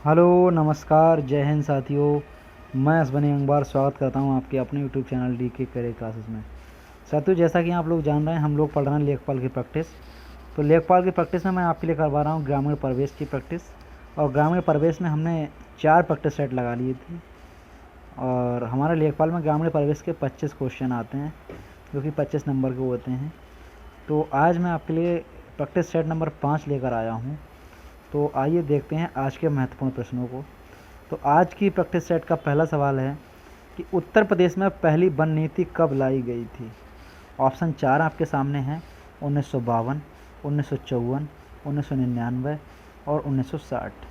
Hello नमस्कार जय हिंद साथियों। मैं असबनी अंगबार स्वागत करता हूं आपके अपने यूट्यूब चैनल डी के करियर क्लासेस में। साथियों, जैसा कि आप लोग जान रहे हैं, हम लोग पढ़ रहे हैं लेखपाल की प्रैक्टिस। तो लेखपाल की प्रैक्टिस में मैं आपके लिए करवा रहा हूं ग्रामीण परिवेश की प्रैक्टिस। और ग्रामीण परिवेश में हमने 4 प्रैक्टिस सेट लगा लिए थे। और हमारे लेखपाल में ग्रामीण परिवेश के 25 क्वेश्चन आते हैं, जो कि 25 नंबर के होते हैं। तो आज मैं आपके लिए प्रैक्टिस सेट नंबर 5 लेकर आया हूँ। तो आइए देखते हैं आज के महत्वपूर्ण प्रश्नों को। तो आज की प्रैक्टिस सेट का पहला सवाल है कि उत्तर प्रदेश में पहली वन नीति कब लाई गई थी। ऑप्शन 4 आपके सामने हैं, 1952, 1954, 1999 और 1960।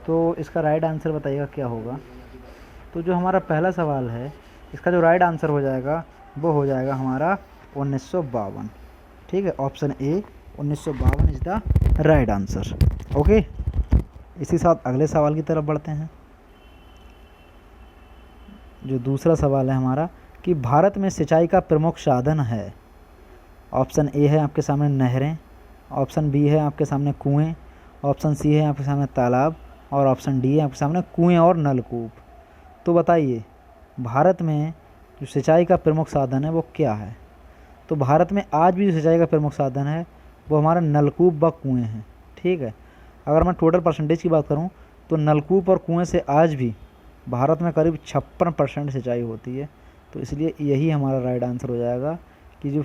तो इसका राइट आंसर बताइएगा क्या होगा। तो जो हमारा पहला सवाल है, इसका जो राइट आंसर हो जाएगा वो हो जाएगा हमारा 1952। ठीक है, option A 1952 is the right answer. Okay, इसी साथ अगले सवाल की तरफ बढ़ते हैं। जो दूसरा सवाल है हमारा कि भारत में सिंचाई का प्रमुख साधन है। ऑप्शन ए है आपके सामने नहरें, ऑप्शन बी है आपके सामने कुएं, ऑप्शन सी है आपके सामने तालाब और ऑप्शन डी है आपके सामने कुएं और नलकूप। तो बताइए, भारत में जो सिंचाई का प्रमुख साधन है वो क्या है। तो भारत में आज भी जो सिंचाई का प्रमुख साधन है वो हमारा नलकूप व कुएँ हैं। ठीक है, अगर मैं टोटल परसेंटेज की बात करूं तो नलकूप और कुएं से आज भी भारत में करीब 56% सिंचाई होती है। तो इसलिए यही हमारा राइट आंसर हो जाएगा कि जो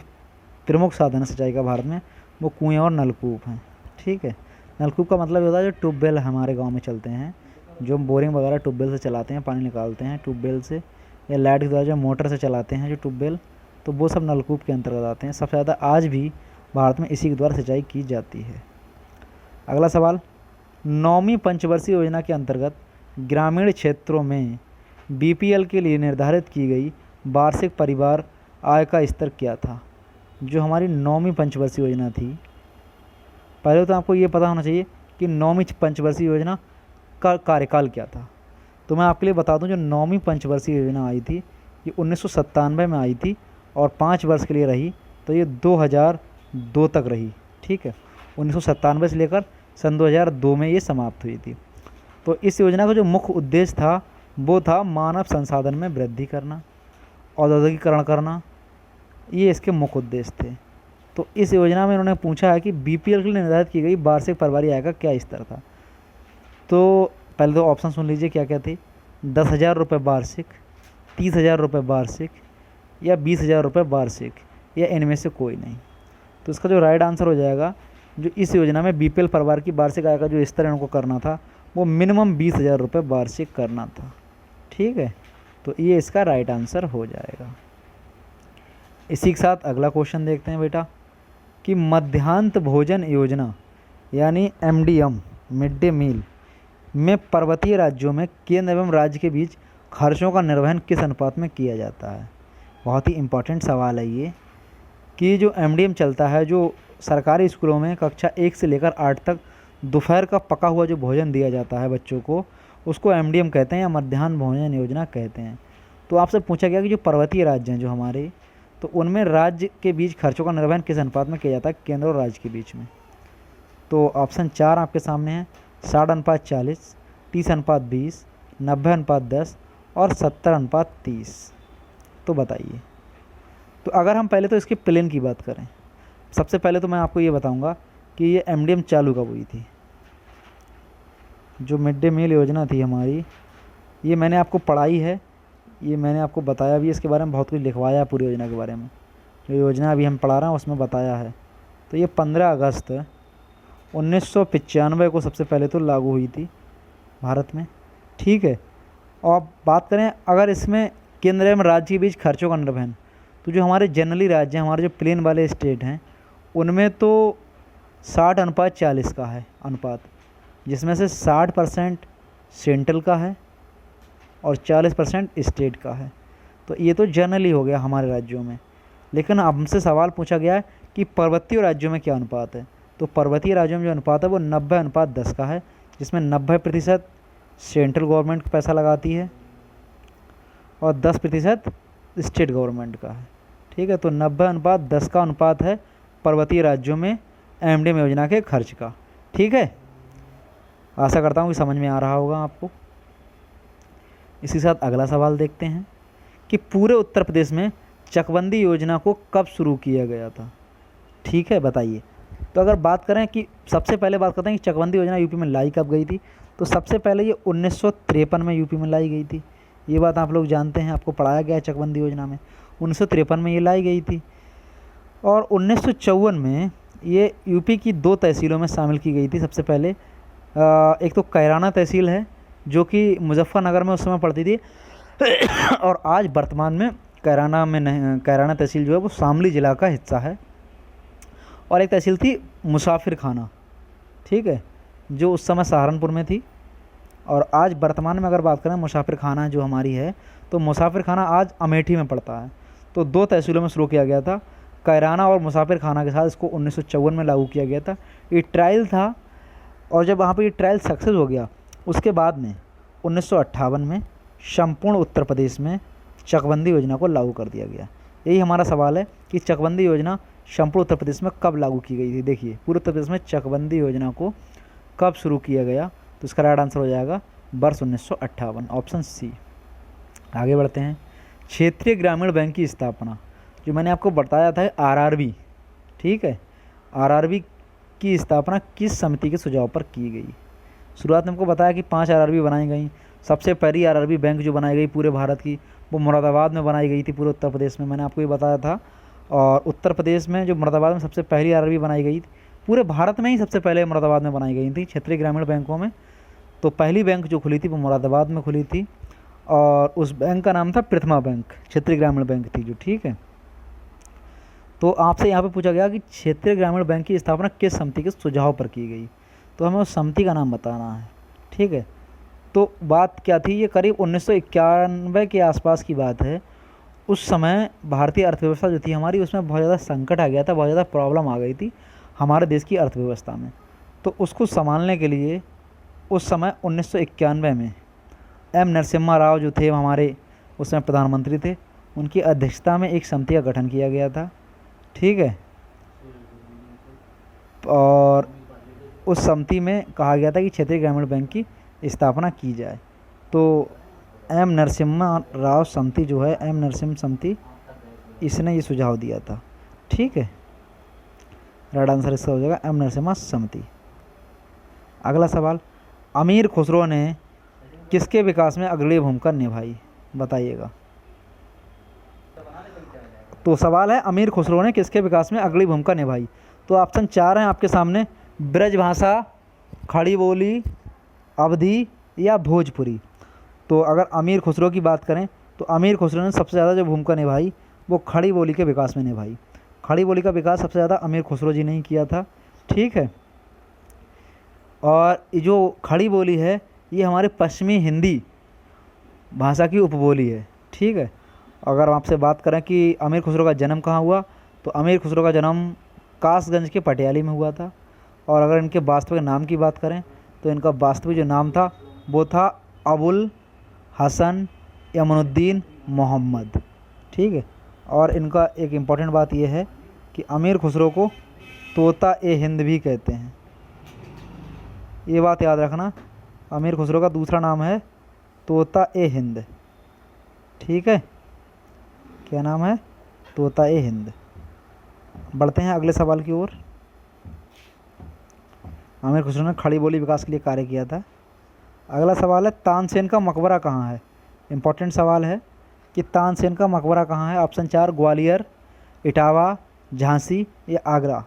प्रमुख साधन है सिंचाई का भारत में वो कुएं और नलकूप हैं। ठीक है, नलकूप का मतलब होता है जो ट्यूबवेल हमारे गांव में चलते हैं, जो बोरिंग वगैरह ट्यूबवेल से चलाते हैं, पानी निकालते हैं ट्यूबवेल से, या लाइट के द्वारा जो मोटर से चलाते हैं जो ट्यूबवेल, तो वो सब नलकूप के अंतर्गत आते हैं। सबसे ज़्यादा आज भी भारत में इसी के द्वारा सिंचाई की जाती है। अगला सवाल, 9वीं पंचवर्षीय योजना के अंतर्गत ग्रामीण क्षेत्रों में बीपीएल के लिए निर्धारित की गई वार्षिक परिवार आय का स्तर क्या था। जो हमारी 9वीं पंचवर्षीय योजना थी, पहले तो आपको ये पता होना चाहिए कि 9वीं पंचवर्षीय योजना का कार्यकाल क्या था। तो मैं आपके लिए बता दूं, जो 9वीं पंचवर्षीय योजना आई थी ये 1997 में आई थी और 5 वर्ष के लिए रही। तो ये 2002 तक रही। ठीक है, 1997 से लेकर सन 2002 में ये समाप्त हुई थी। तो इस योजना का जो मुख्य उद्देश्य था वो था मानव संसाधन में वृद्धि करना, औद्योगिकीकरण करना, ये इसके मुख्य उद्देश्य थे। तो इस योजना में इन्होंने पूछा है कि बीपीएल के लिए निर्धारित की गई वार्षिक परिवार आय का क्या स्तर था। तो पहले तो ऑप्शन सुन लीजिए क्या क्या थे। 10,000 रुपये वार्षिक, 30,000 रुपये वार्षिक या 20,000 रुपये वार्षिक, या इनमें से कोई नहीं। तो इसका जो राइट आंसर हो जाएगा, जो इस योजना में बीपीएल परिवार की वार्षिक आय का जो स्तर इनको करना था वो मिनिमम 20,000 रुपये वार्षिक करना था। ठीक है, तो ये इसका राइट आंसर हो जाएगा। इसी के साथ अगला क्वेश्चन देखते हैं बेटा कि मध्याह्न भोजन योजना यानी एमडीएम, मिड डे मील में पर्वतीय राज्यों में केंद्र एवं राज्य के बीच खर्चों का निर्वहन किस अनुपात में किया जाता है। बहुत ही इम्पोर्टेंट सवाल है ये कि जो एमडीएम चलता है, जो सरकारी स्कूलों में कक्षा 1 से लेकर 8 तक दोपहर का पका हुआ जो भोजन दिया जाता है बच्चों को, उसको एमडीएम कहते हैं या मध्याह्न भोजन योजना कहते हैं। तो आपसे पूछा गया कि जो पर्वतीय राज्य हैं जो हमारे, तो उनमें राज्य के बीच खर्चों का निर्वहन किस अनुपात में किया जाता है, केंद्र और राज्य के बीच में। तो ऑप्शन 4 आपके सामने है, 60:40, 30:20, 90:10 और 70:30। तो बताइए। तो अगर हम पहले तो इसके प्लेन की बात करें, सबसे पहले तो मैं आपको ये बताऊंगा कि ये एमडीएम चालू कब हुई थी। जो मिड डे मील योजना थी हमारी, ये मैंने आपको पढ़ाई है, ये मैंने आपको बताया भी, इसके बारे में बहुत कुछ लिखवाया है पूरी योजना के बारे में। जो योजना अभी हम पढ़ा रहे हैं उसमें बताया है। तो ये 15 अगस्त 1995 को सबसे पहले तो लागू हुई थी भारत में। ठीक है, और अब बात करें अगर इसमें केंद्र एवं राज्य के बीच खर्चों का निर्वहन, तो जो हमारे जनरली राज्य हैं, हमारे जो प्लेन वाले स्टेट हैं, उनमें तो 60:40 का है अनुपात, जिसमें से 60% सेंट्रल का है और 40% स्टेट का है। तो ये तो जनरली हो गया हमारे राज्यों में। लेकिन हमसे सवाल पूछा गया है कि पर्वतीय राज्यों में क्या अनुपात है। तो पर्वतीय राज्यों में जो अनुपात है वो 90:10 का है, जिसमें 90% सेंट्रल गवर्नमेंट पैसा लगाती है और 10% स्टेट गवर्नमेंट का है। ठीक है, तो 90:10 का अनुपात है पर्वतीय राज्यों में एमडीएम योजना के खर्च का। ठीक है, आशा करता हूँ कि समझ में आ रहा होगा आपको। इसी साथ अगला सवाल देखते हैं कि पूरे उत्तर प्रदेश में चकबंदी योजना को कब शुरू किया गया था। ठीक है, बताइए। तो अगर बात करें कि सबसे पहले बात करते हैं कि चकबंदी योजना यूपी में लाई कब गई थी, तो सबसे पहले ये 1953 में यूपी में लाई गई थी। ये बात आप लोग जानते हैं, आपको पढ़ाया गया है चकबंदी योजना में। 1953 में ये लाई गई थी और 1954 में ये यूपी की 2 तहसीलों में शामिल की गई थी। सबसे पहले एक तो कैराना तहसील है जो कि मुजफ्फरनगर में उस समय पड़ती थी और आज वर्तमान में कैराना तहसील जो है वो शामली ज़िला का हिस्सा है। और एक तहसील थी मुसाफिर खाना, ठीक है, जो उस समय सहारनपुर में थी। और आज वर्तमान में अगर बात करें मुसाफिर खाना जो हमारी है, तो मुसाफिर खाना आज अमेठी में पड़ता है। तो 2 तहसीलों में शुरू किया गया था, कैराना और मुसाफिर खाना के साथ इसको 1954 में लागू किया गया था। ये ट्रायल था और जब वहाँ पर ये ट्रायल सक्सेस हो गया उसके बाद में 1958 में संपूर्ण उत्तर प्रदेश में चकबंदी योजना को लागू कर दिया गया। यही हमारा सवाल है कि चकबंदी योजना संपूर्ण उत्तर प्रदेश में कब लागू की गई थी। देखिए, पूरे उत्तर प्रदेश में चकबंदी योजना को कब शुरू किया गया, तो इसका राइट आंसर हो जाएगा वर्ष 1958, ऑप्शन सी। आगे बढ़ते हैं। क्षेत्रीय ग्रामीण बैंक की स्थापना, जो मैंने आपको बताया था आरआरबी, ठीक है, आरआरबी की स्थापना किस समिति के सुझाव पर की गई। शुरुआत में हमको बताया कि 5 आरआरबी बनाई गई। सबसे पहली आरआरबी बैंक जो बनाई गई पूरे भारत की, वो मुरादाबाद में बनाई गई थी, पूरे उत्तर प्रदेश में, मैंने आपको ये बताया था। और उत्तर प्रदेश में जो मुरादाबाद में सबसे पहली आरआरबी बनाई गई थी, पूरे भारत में ही सबसे पहले मुरादाबाद में बनाई गई थी क्षेत्रीय ग्रामीण बैंकों में। तो पहली बैंक जो खुली थी वो मुरादाबाद में खुली थी और उस बैंक का नाम था प्रथमा बैंक, क्षेत्रीय ग्रामीण बैंक थी जो, ठीक है। तो आपसे यहाँ पे पूछा गया कि क्षेत्रीय ग्रामीण बैंक की स्थापना किस समिति के सुझाव पर की गई, तो हमें उस समिति का नाम बताना है, ठीक है। तो बात क्या थी, ये करीब 1991 के आसपास की बात है। उस समय भारतीय अर्थव्यवस्था जो थी हमारी, उसमें बहुत ज़्यादा संकट आ गया था, बहुत ज़्यादा प्रॉब्लम आ गई थी हमारे देश की अर्थव्यवस्था में। तो उसको संभालने के लिए उस समय 1991 में एम नरसिम्हा राव जो थे हमारे उस समय प्रधानमंत्री थे, उनकी अध्यक्षता में एक समिति का गठन किया गया था, ठीक है। और उस समिति में कहा गया था कि क्षेत्रीय ग्रामीण बैंक की स्थापना की जाए। तो एम नरसिम्हा राव समिति जो है, एम नरसिम्हा समिति, इसने ये सुझाव दिया था, ठीक है। राइट आंसर इसका हो जाएगा एम नरसिम्हा समिति। अगला सवाल, अमीर खुसरो ने किसके विकास में अग्रणी भूमिका निभाई, बताइएगा। तो सवाल है अमीर खुसरो ने किसके विकास में अग्रणी भूमिका निभाई। तो ऑप्शन 4 हैं आपके सामने, ब्रजभाषा, खड़ी बोली, अवधी या भोजपुरी। तो अगर अमीर खुसरो की बात करें तो अमीर खुसरो ने सबसे ज़्यादा जो भूमिका निभाई वो खड़ी बोली के विकास में निभाई। खड़ी बोली का विकास सबसे ज़्यादा अमीर खुसरो जी ने ही किया था, ठीक है। और जो खड़ी बोली है ये हमारे पश्चिमी हिंदी भाषा की उपबोली है, ठीक है। अगर आपसे बात करें कि अमीर खुसरो का जन्म कहाँ हुआ, तो अमीर खुसरो का जन्म कासगंज के पटियाली में हुआ था। और अगर इनके वास्तविक नाम की बात करें तो इनका वास्तविक जो नाम था वो था अबुल हसन यमनुद्दीन मोहम्मद, ठीक है। और इनका एक इम्पॉर्टेंट बात यह है कि अमीर खुसरो को तोता ए हिंद भी कहते हैं, ये बात याद रखना। अमीर खुसरो का दूसरा नाम है तोता ए हिंद, ठीक है। क्या नाम है? तोता ए हिंद। बढ़ते हैं अगले सवाल की ओर। आमिर खुसरो ने खड़ी बोली विकास के लिए कार्य किया था। अगला सवाल है तानसेन का मकबरा कहाँ है। इम्पोर्टेंट सवाल है कि तानसेन का मकबरा कहाँ है। ऑप्शन 4 ग्वालियर, इटावा, झांसी या आगरा।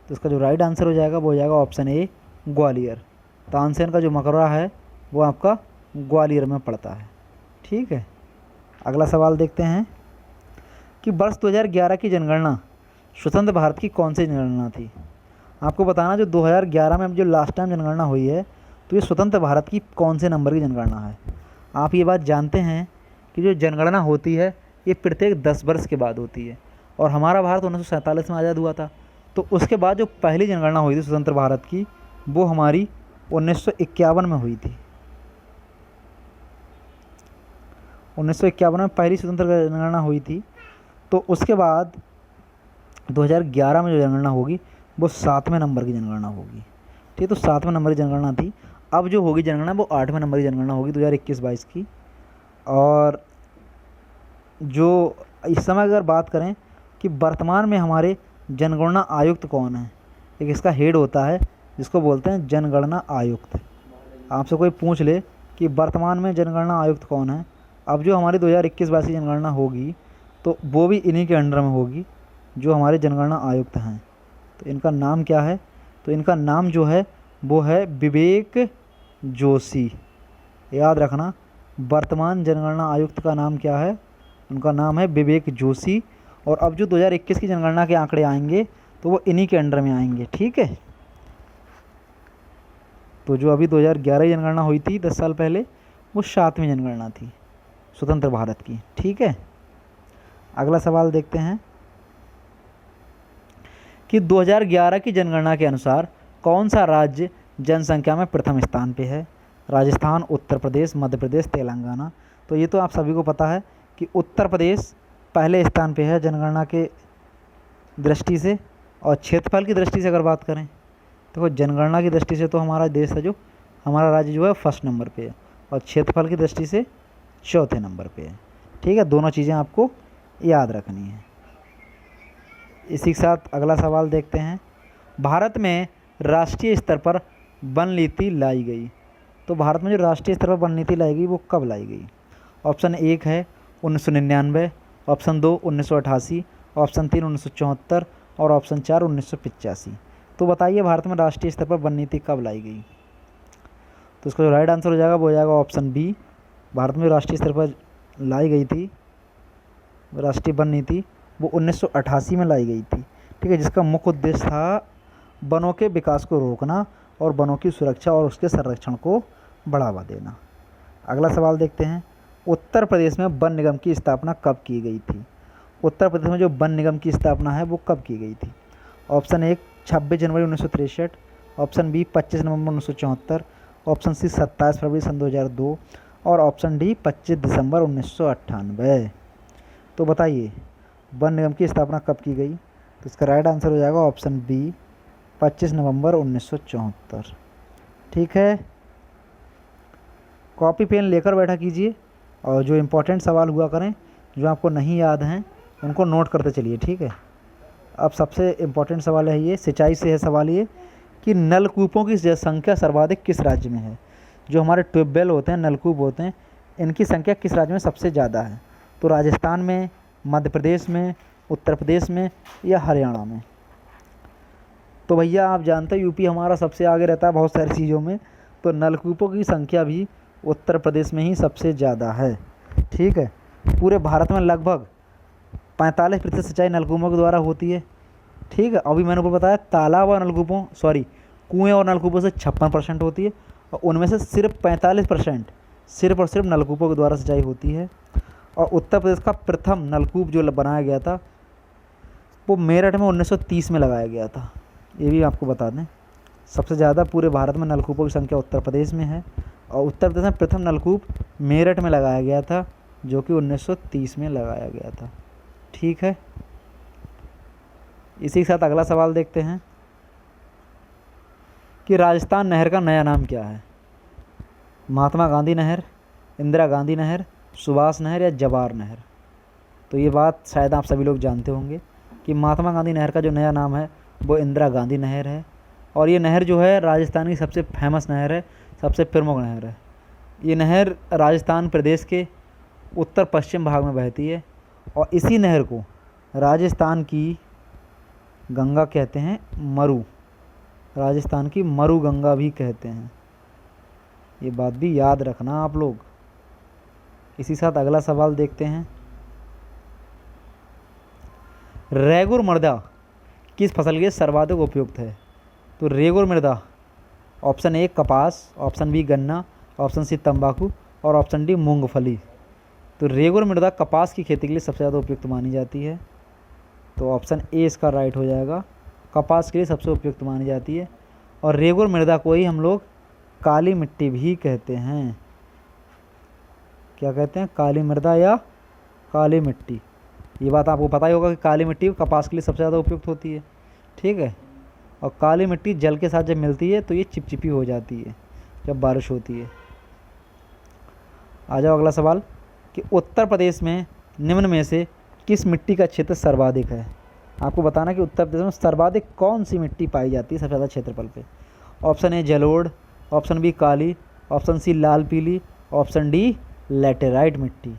तो इसका जो राइट आंसर हो जाएगा वो हो जाएगा ऑप्शन ए ग्वालियर। तानसेन का जो मकबरा है वो आपका ग्वालियर में पड़ता है, ठीक है। अगला सवाल देखते हैं कि वर्ष 2011 की जनगणना स्वतंत्र भारत की कौन सी जनगणना थी। आपको बताना जो 2011 में जो लास्ट टाइम जनगणना हुई है तो ये स्वतंत्र भारत की कौन से नंबर की जनगणना है। आप ये बात जानते हैं कि जो जनगणना होती है ये प्रत्येक 10 वर्ष के बाद होती है और हमारा भारत 1947 में आज़ाद हुआ था। तो उसके बाद जो पहली जनगणना हुई थी स्वतंत्र भारत की वो हमारी 1951 में हुई थी। 1951 में पहली स्वतंत्र जनगणना हुई थी। तो उसके बाद 2011 में जो जनगणना होगी वो 7वें नंबर की जनगणना होगी, ठीक है। तो 7वें नंबर की जनगणना थी। अब जो होगी जनगणना वो 8वें नंबर की जनगणना होगी 2021-22 की। और जो इस समय अगर बात करें कि वर्तमान में हमारे जनगणना आयुक्त कौन है, एक इसका हेड होता है जिसको बोलते हैं जनगणना आयुक्त। आपसे कोई पूछ ले कि वर्तमान में जनगणना आयुक्त कौन है, अब जो हमारी 2021-22 की जनगणना होगी तो वो भी इन्हीं के अंडर में होगी जो हमारे जनगणना आयुक्त हैं। तो इनका नाम क्या है, तो इनका नाम जो है वो है विवेक जोशी। याद रखना, वर्तमान जनगणना आयुक्त का नाम क्या है, उनका नाम है विवेक जोशी। और अब जो 2021 की जनगणना के आंकड़े आएंगे तो वो इन्हीं के अंडर में आएंगे, ठीक है। तो जो अभी 2011 की जनगणना हुई थी 10 साल पहले, वो 7वीं जनगणना थी स्वतंत्र भारत की, ठीक है। अगला सवाल देखते हैं कि 2011 की जनगणना के अनुसार कौन सा राज्य जनसंख्या में प्रथम स्थान पे है। राजस्थान, उत्तर प्रदेश, मध्य प्रदेश, तेलंगाना। तो ये तो आप सभी को पता है कि उत्तर प्रदेश पहले स्थान पे है जनगणना के दृष्टि से। और क्षेत्रफल की दृष्टि से अगर बात करें तो जनगणना की दृष्टि से तो हमारा देश है, जो हमारा राज्य जो है फर्स्ट नंबर पे है, और क्षेत्रफल की दृष्टि से चौथे नंबर पे है, ठीक है। दोनों चीज़ें आपको याद रखनी है। इसी के साथ अगला सवाल देखते हैं। भारत में राष्ट्रीय स्तर पर वन नीति लाई गई। तो भारत में जो राष्ट्रीय स्तर पर वन नीति लाई गई वो कब लाई गई। ऑप्शन 1 है 1999, ऑप्शन 2 1988, ऑप्शन 3 1974 और ऑप्शन 4 1985। तो बताइए भारत में राष्ट्रीय स्तर पर वन नीति कब लाई गई। तो इसका जो राइट आंसर हो जाएगा वो हो जाएगा ऑप्शन बी। भारत में राष्ट्रीय स्तर पर लाई गई थी राष्ट्रीय वन नीति, वो 1988 में लाई गई थी, ठीक है, जिसका मुख्य उद्देश्य था वनों के विकास को रोकना और वनों की सुरक्षा और उसके संरक्षण को बढ़ावा देना। अगला सवाल देखते हैं। उत्तर प्रदेश में वन निगम की स्थापना कब की गई थी। उत्तर प्रदेश में जो वन निगम की स्थापना है वो कब की गई थी। ऑप्शन 1 26 जनवरी 1963, ऑप्शन बी 25 नवंबर 1974, ऑप्शन सी 27 फरवरी सन 2002 और ऑप्शन डी 25 दिसंबर 1998। तो बताइए वन निगम की स्थापना कब की गई। तो इसका राइट आंसर हो जाएगा ऑप्शन बी 25 नवंबर 1974, ठीक है। कॉपी पेन लेकर बैठा कीजिए और जो इम्पोर्टेंट सवाल हुआ करें, जो आपको नहीं याद हैं उनको नोट करते चलिए, ठीक है। अब सबसे इम्पोर्टेंट सवाल है ये, सिंचाई से है सवाल ये कि नलकूपों की संख्या सर्वाधिक किस राज्य में है। जो हमारे ट्यूबवेल होते हैं, नलकूप होते हैं, इनकी संख्या किस राज्य में सबसे ज़्यादा है। तो राजस्थान में, मध्य प्रदेश में, उत्तर प्रदेश में या हरियाणा में। तो भैया आप जानते हैं यूपी हमारा सबसे आगे रहता है बहुत सारी चीज़ों में, तो नलकूपों की संख्या भी उत्तर प्रदेश में ही सबसे ज़्यादा है, ठीक है। पूरे भारत में लगभग 45% सिंचाई नलकूपों के द्वारा होती है, ठीक है। अभी मैंने आपको बताया तालाब और नलकूपों कुएँ और नलकूपों से 56% होती है, और उनमें से सिर्फ 45% सिर्फ और सिर्फ नलकूपों के द्वारा सिंचाई होती है। और उत्तर प्रदेश का प्रथम नलकूप जो बनाया गया था वो मेरठ में 1930 में लगाया गया था, ये भी आपको बता दें। सबसे ज़्यादा पूरे भारत में नलकूपों की संख्या उत्तर प्रदेश में है, और उत्तर प्रदेश में प्रथम नलकूप मेरठ में लगाया गया था जो कि 1930 में लगाया गया था, ठीक है। इसी के साथ अगला सवाल देखते हैं कि राजस्थान नहर का नया नाम क्या है। महात्मा गांधी नहर, इंदिरा गांधी नहर, सुभाष नहर या जवाहर नहर। तो ये बात शायद आप सभी लोग जानते होंगे कि महात्मा गांधी नहर का जो नया नाम है वो इंदिरा गांधी नहर है। और ये नहर जो है राजस्थान की सबसे फेमस नहर है, सबसे प्रमुख नहर है। ये नहर राजस्थान प्रदेश के उत्तर पश्चिम भाग में बहती है, और इसी नहर को राजस्थान की गंगा कहते हैं, मरु, राजस्थान की मरु गंगा भी कहते हैं। ये बात भी याद रखना आप लोग। इसी साथ अगला सवाल देखते हैं। रेगुर मृदा किस फसल के लिए सर्वाधिक उपयुक्त है। तो रेगुर मृदा ऑप्शन 1 कपास, ऑप्शन बी गन्ना, ऑप्शन सी तंबाकू और ऑप्शन डी मूंगफली। तो रेगुर मृदा कपास की खेती के लिए सबसे ज़्यादा उपयुक्त मानी जाती है, तो ऑप्शन ए इसका राइट हो जाएगा, कपास के लिए सबसे उपयुक्त मानी जाती है। और रेगुर मृदा को ही हम लोग काली मिट्टी भी कहते हैं। क्या कहते हैं, काली मृदा या काली मिट्टी। ये बात आपको पता ही होगा कि काली मिट्टी कपास के लिए सबसे ज़्यादा उपयुक्त होती है, ठीक है। और काली मिट्टी जल के साथ जब मिलती है तो ये चिपचिपी हो जाती है, जब बारिश होती है। आ जाओ अगला सवाल कि उत्तर प्रदेश में निम्न में से किस मिट्टी का क्षेत्र सर्वाधिक है। आपको बताना कि उत्तर प्रदेश में सर्वाधिक कौन सी मिट्टी पाई जाती है सबसे ज़्यादा क्षेत्रफल पे। ऑप्शन ए जलोढ़, ऑप्शन बी काली, ऑप्शन सी लाल पीली, ऑप्शन डी लैटेराइट मिट्टी।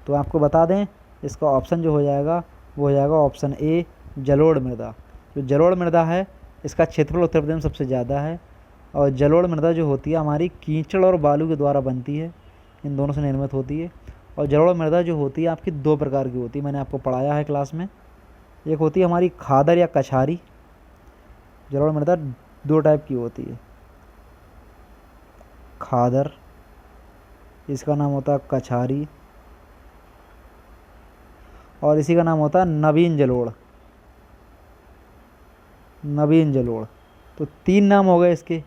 तो आपको बता दें इसका ऑप्शन जो हो जाएगा वो हो जाएगा ऑप्शन ए जलोढ़ मृदा। जो जलोढ़ मृदा है इसका क्षेत्रफल उत्तर प्रदेश में सबसे ज़्यादा है। और जलोढ़ मृदा जो होती है हमारी कीचड़ और बालू के द्वारा बनती है, इन दोनों से निर्मित होती है। और जलोढ़ मृदा जो होती है आपकी दो प्रकार की होती है, मैंने आपको पढ़ाया है क्लास में। एक होती है हमारी खादर या कछारी। जलोढ़ मृदा दो टाइप की होती है, खादर, इसका नाम होता है कछारी, और इसी का नाम होता है नवीन जलोढ़। नवीन जलोढ़। तो तीन नाम हो गए इसके,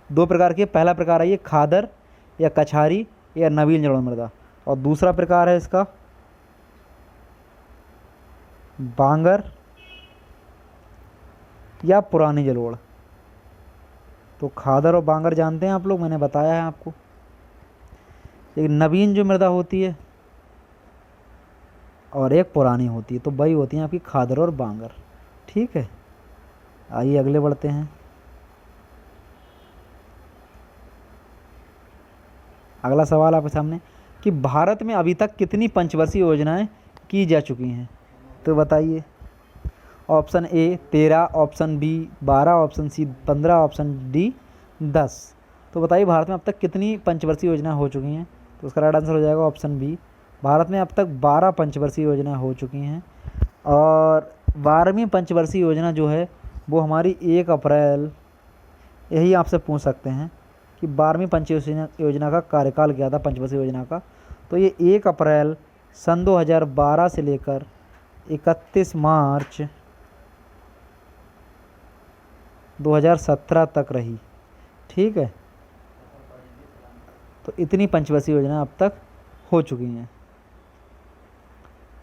दो प्रकार के। पहला प्रकार है ये खादर या कछारी या नवीन जलोढ़ मृदा, और दूसरा प्रकार है इसका बांगर या पुरानी जलोढ़। तो खादर और बांगर जानते हैं आप लोग, मैंने बताया है आपको। एक नवीन जो मृदा होती है और एक पुरानी होती है, तो वही होती हैं आपकी खादर और बांगर। ठीक है, आइए अगले बढ़ते हैं। अगला सवाल आपके सामने कि भारत में अभी तक कितनी पंचवर्षीय योजनाएं की जा चुकी हैं, तो बताइए। Option A 13, option B 12, option C 15, option D 10। तो बताइए भारत में अब तक कितनी पंचवर्षीय योजनाएं हो चुकी हैं। तो उसका राइट आंसर हो जाएगा ऑप्शन बी। भारत में अब तक 12 पंचवर्षीय योजनाएं हो चुकी हैं। और 12वीं पंचवर्षीय योजना जो है वो हमारी 1 अप्रैल, यही आपसे पूछ सकते हैं कि 12वीं पंचवर्षीय योजना का कार्यकाल क्या था पंचवर्षीय योजना का। तो ये 1 अप्रैल सन 2012 से लेकर 31 मार्च 2017 तक रही। ठीक है, तो इतनी पंचवर्षीय योजना अब तक हो चुकी हैं।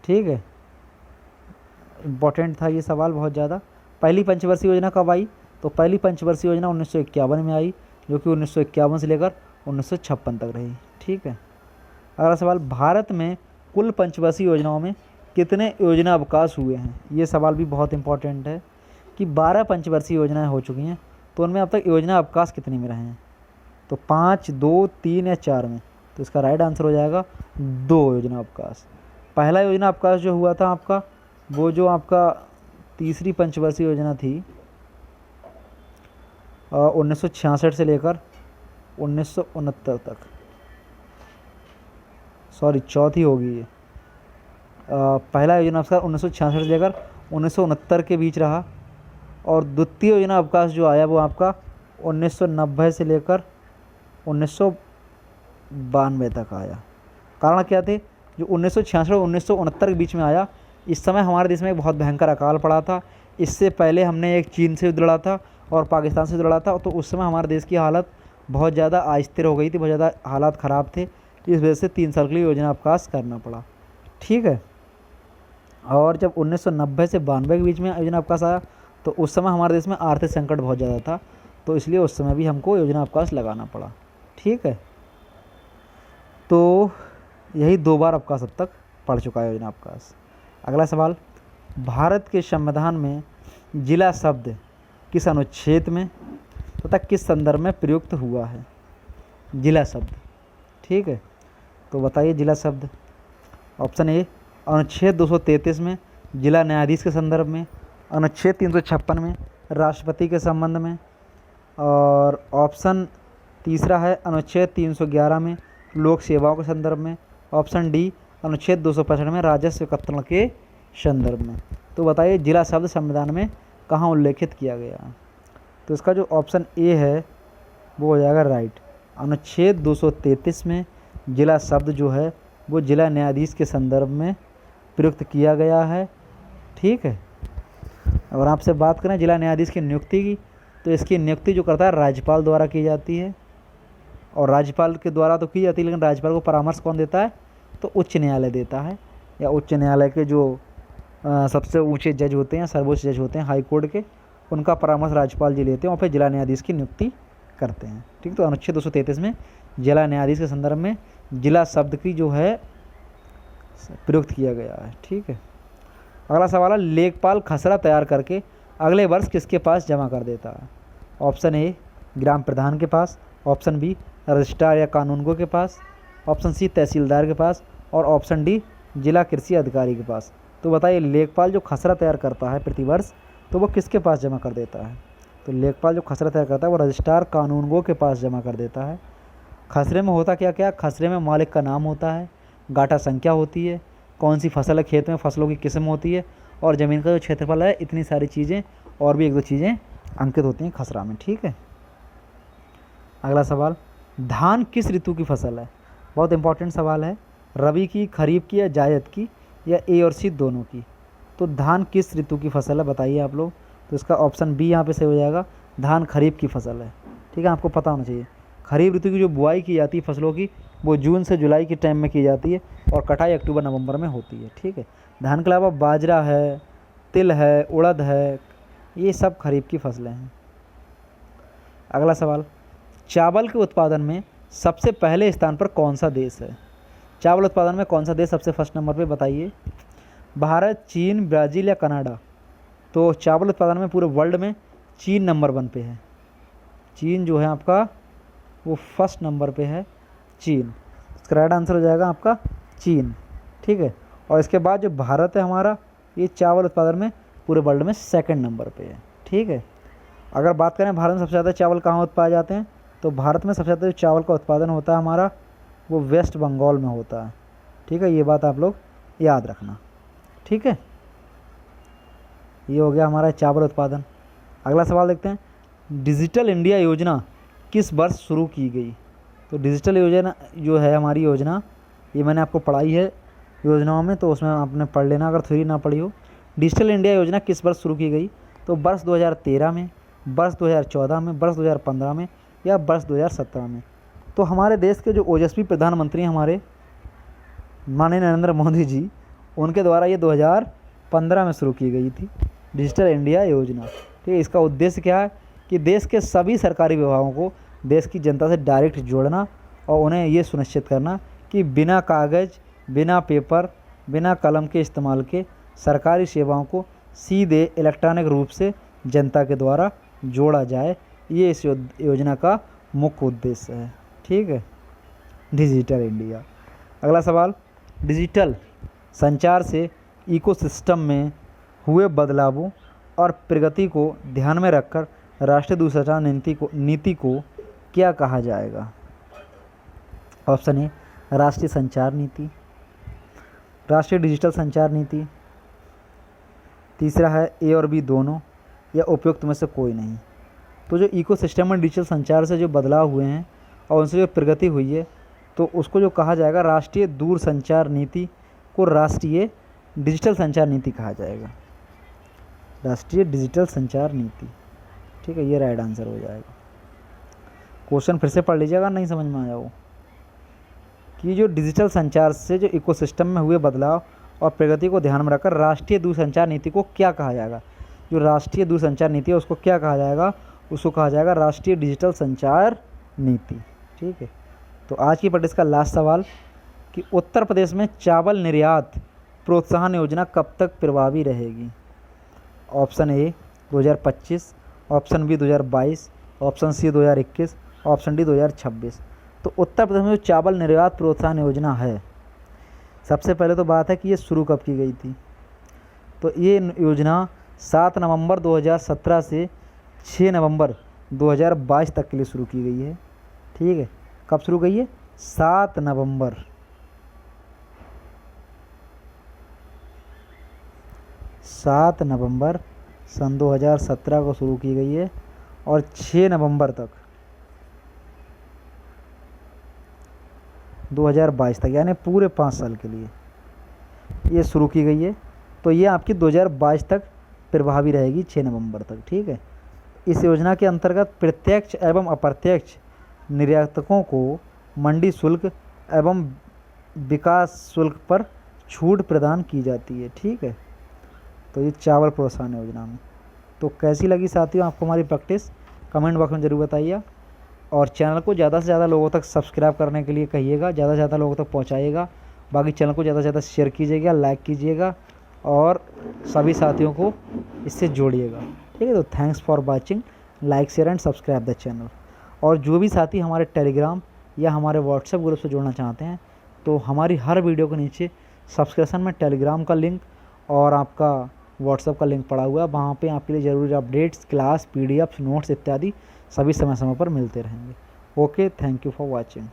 ठीक है, इम्पोर्टेंट था ये सवाल बहुत ज़्यादा। पहली पंचवर्षीय योजना कब आई, तो पहली पंचवर्षीय योजना 1951 में आई, जो कि 1951 से लेकर 1956 तक रही। ठीक है, अगला सवाल, भारत में कुल पंचवर्षीय योजनाओं में कितने योजना अवकाश हुए हैं। ये सवाल भी बहुत इंपॉर्टेंट है कि 12 पंचवर्षीय योजनाएं हो चुकी हैं, तो उनमें अब तक योजना अवकाश कितने में रहे हैं। तो 5, 2, 3 या 4 में। तो इसका राइट आंसर हो जाएगा 2 योजना अवकाश। पहला योजना अवकाश जो हुआ था आपका, वो जो आपका तीसरी पंचवर्षीय योजना थी 1966 से लेकर 1969 तक, सॉरी चौथी होगी ये। पहला योजना अवकाश 1966 से लेकर 1969 के बीच रहा, और द्वितीय योजना अवकाश जो आया वो आपका 1990 से लेकर 1992 तक आया। कारण क्या थे, जो 1966 और 1969 के बीच में आया, इस समय हमारे देश में एक बहुत भयंकर अकाल पड़ा था। इससे पहले हमने एक चीन से युद्ध लड़ा था और पाकिस्तान से युद्ध लड़ा था, तो उस समय हमारे देश की हालत बहुत ज़्यादा अस्थिर हो गई थी, बहुत ज़्यादा हालात ख़राब थे। इस वजह से 3 साल के लिए योजना अवकाश करना पड़ा। ठीक है, और जब 1990 से 92 के बीच में योजना अवकाश आया, तो उस समय हमारे देश में आर्थिक संकट बहुत ज़्यादा था, तो इसलिए उस समय भी हमको योजना अवकाश लगाना पड़ा। ठीक है, तो यही 2 बार अवकाश अब तक पड़ चुका है योजना अवकाश। अगला सवाल, भारत के संविधान में जिला शब्द किस अनुच्छेद में तथा किस संदर्भ में प्रयुक्त हुआ है। जिला शब्द, ठीक है, तो बताइए जिला शब्द। ऑप्शन ए अनुच्छेद 233 में जिला न्यायाधीश के संदर्भ में, अनुच्छेद 356 में राष्ट्रपति के संबंध में, और ऑप्शन तीसरा है अनुच्छेद 311 में लोक सेवाओं के संदर्भ में, ऑप्शन डी अनुच्छेद 265 में राजस्व एकत्रण के संदर्भ में। तो बताइए जिला शब्द संविधान में कहाँ उल्लेखित किया गया। तो इसका जो ऑप्शन ए है वो हो जाएगा राइट। अनुच्छेद 233 में जिला शब्द जो है वो जिला न्यायाधीश के संदर्भ में प्रयुक्त किया गया है। ठीक है, और आपसे बात करें जिला न्यायाधीश की नियुक्ति की, तो इसकी नियुक्ति जो करता है राज्यपाल द्वारा की जाती है, और राज्यपाल के द्वारा तो की जाती है, लेकिन राज्यपाल को परामर्श कौन देता है, तो उच्च न्यायालय देता है, या उच्च न्यायालय के जो सबसे ऊंचे जज होते हैं, सर्वोच्च जज होते हैं हाई कोर्ट के, उनका परामर्श राज्यपाल जी लेते हैं और फिर जिला न्यायाधीश की नियुक्ति करते हैं। ठीक, तो अनुच्छेद 233 में जिला न्यायाधीश के संदर्भ में जिला शब्द की जो है प्रयुक्त किया गया है। ठीक है, अगला सवाल है, लेखपाल खसरा तैयार करके अगले वर्ष किसके पास जमा कर देता है? ऑप्शन ए ग्राम प्रधान के पास, ऑप्शन बी रजिस्ट्रार या कानूनगो के पास, ऑप्शन सी तहसीलदार के पास और ऑप्शन डी जिला कृषि अधिकारी के पास। तो बताइए, लेखपाल जो खसरा तैयार करता है प्रतिवर्ष, तो वो किसके पास जमा कर देता है? तो लेखपाल जो खसरा तैयार करता है वो रजिस्ट्रार कानूनगो के पास जमा कर देता है। खसरे में होता क्या क्या? खसरे में मालिक का नाम होता है, गाटा संख्या होती है, कौन सी फसल है खेत में, फसलों की किस्म होती है और ज़मीन का जो क्षेत्रफल है, इतनी सारी चीज़ें और भी एक दो चीज़ें अंकित होती हैं खसरा में। ठीक है, अगला सवाल, धान किस ऋतु की फसल है? बहुत इंपॉर्टेंट सवाल है। रबी की, खरीफ की या जायद की या ए और सी दोनों की? तो धान किस ऋतु की फसल है बताइए आप लोग। तो इसका ऑप्शन बी यहाँ पे सही हो जाएगा, धान खरीफ की फसल है। ठीक है, आपको पता होना चाहिए खरीफ ऋतु की जो बुआई की जाती है फसलों की, वो जून से जुलाई के टाइम में की जाती है और कटाई अक्टूबर नवंबर में होती है। ठीक है, धान के अलावा बाजरा है, तिल है, उड़द है, ये सब खरीफ की फसलें हैं। अगला सवाल, चावल के उत्पादन में सबसे पहले स्थान पर कौन सा देश है? चावल उत्पादन में कौन सा देश सबसे फर्स्ट नंबर पे बताइए? भारत, चीन, ब्राज़ील या कनाडा? तो चावल उत्पादन में पूरे वर्ल्ड में चीन नंबर 1 पे है। चीन जो है आपका वो फर्स्ट नंबर पे है, चीन। इसका राइट आंसर हो जाएगा आपका चीन। ठीक है, और इसके बाद जो भारत है हमारा, ये चावल उत्पादन में पूरे वर्ल्ड में सेकंड नंबर पे है। ठीक है, अगर बात करें भारत में सबसे ज़्यादा चावल कहाँ उत्पाए जाते हैं, तो भारत में सबसे ज़्यादा जो चावल का उत्पादन होता है हमारा, वो वेस्ट बंगाल में होता है। ठीक है, ये बात आप लोग याद रखना। ठीक है, ये हो गया हमारा चावल उत्पादन। अगला सवाल देखते हैं, डिजिटल इंडिया योजना किस वर्ष शुरू की गई? तो डिजिटल योजना जो है हमारी योजना, ये मैंने आपको पढ़ाई है योजनाओं में, तो उसमें आपने पढ़ लेना अगर थ्योरी ना पढ़ी हो। डिजिटल इंडिया योजना किस वर्ष शुरू की गई? तो वर्ष 2013 में, वर्ष 2014 में, वर्ष 2015 में या वर्ष 2017 में? तो हमारे देश के जो ओजस्वी प्रधानमंत्री हमारे माननीय नरेंद्र मोदी जी, उनके द्वारा ये 2015 में शुरू की गई थी डिजिटल इंडिया योजना। ठीक है, इसका उद्देश्य क्या है कि देश के सभी सरकारी विभागों को देश की जनता से डायरेक्ट जोड़ना और उन्हें ये सुनिश्चित करना कि बिना कागज़, बिना पेपर, बिना कलम के इस्तेमाल के सरकारी सेवाओं को सीधे इलेक्ट्रॉनिक रूप से जनता के द्वारा जोड़ा जाए। ये इस योजना का मुख्य उद्देश्य है। ठीक है, डिजिटल इंडिया। अगला सवाल, डिजिटल संचार से इकोसिस्टम में हुए बदलावों और प्रगति को ध्यान में रखकर राष्ट्रीय दूरसंचार नीति को क्या कहा जाएगा? ऑप्शन ए राष्ट्रीय संचार नीति, राष्ट्रीय डिजिटल संचार नीति, तीसरा है ए और बी दोनों, या उपयुक्त में से कोई नहीं। तो जो इकोसिस्टम में डिजिटल संचार से जो बदलाव हुए हैं और उनसे जो प्रगति हुई है, तो उसको जो कहा जाएगा राष्ट्रीय दूरसंचार नीति को राष्ट्रीय डिजिटल संचार नीति कहा जाएगा। राष्ट्रीय डिजिटल संचार नीति। ठीक है, ये राइट आंसर हो जाएगा। क्वेश्चन फिर से पढ़ लीजिएगा, नहीं समझ में आया हो कि जो डिजिटल संचार से जो इकोसिस्टम में हुए बदलाव और प्रगति को ध्यान में रखकर राष्ट्रीय दूरसंचार नीति को क्या कहा जाएगा? जो राष्ट्रीय दूरसंचार नीति है उसको क्या कहा जाएगा? उसको कहा जाएगा राष्ट्रीय डिजिटल संचार नीति। ठीक है, तो आज की प्रैक्टिस का लास्ट सवाल कि उत्तर प्रदेश में चावल निर्यात प्रोत्साहन योजना कब तक प्रभावी रहेगी? Option A 2025, option B 2022, option C 2021, option D 2026। तो उत्तर प्रदेश में जो चावल निर्यात प्रोत्साहन योजना है, सबसे पहले तो बात है कि ये शुरू कब की गई थी। तो ये योजना 7 नवंबर 2017 से 6 नवंबर 2022 तक के लिए शुरू की गई है। ठीक है, कब शुरू गई है? 7 नवंबर सन 2017 को शुरू की गई है और 6 नवंबर तक 2022 तक, यानी पूरे 5 साल के लिए ये शुरू की गई है। तो ये आपकी 2022 तक प्रभावी रहेगी, 6 नवंबर तक। ठीक है, इस योजना के अंतर्गत प्रत्यक्ष एवं अप्रत्यक्ष निर्यातकों को मंडी शुल्क एवं विकास शुल्क पर छूट प्रदान की जाती है। ठीक है, तो ये चावल प्रोत्साहन योजना में। तो कैसी लगी साथियों आपको हमारी प्रैक्टिस? कमेंट बॉक्स में ज़रूर बताइए। और चैनल को ज़्यादा से ज़्यादा लोगों तक सब्सक्राइब करने के लिए कहिएगा, ज़्यादा से ज़्यादा लोगों तक पहुँचाइएगा। बाकी चैनल को ज़्यादा से ज़्यादा शेयर कीजिएगा, लाइक कीजिएगा और सभी साथियों को इससे जोड़िएगा। ठीक है, तो thanks for watching, like share and subscribe the channel. और जो भी साथी हमारे टेलीग्राम या हमारे व्हाट्सएप ग्रुप से जुड़ना चाहते हैं तो हमारी हर वीडियो के नीचे सब्सक्रिप्शन में टेलीग्राम का लिंक और आपका व्हाट्सएप का लिंक पड़ा हुआ है। वहाँ पे आपके लिए ज़रूरी अपडेट्स, क्लास, पीडीएफ, नोट्स इत्यादि सभी समय समय पर मिलते रहेंगे। Okay, thank you for watching.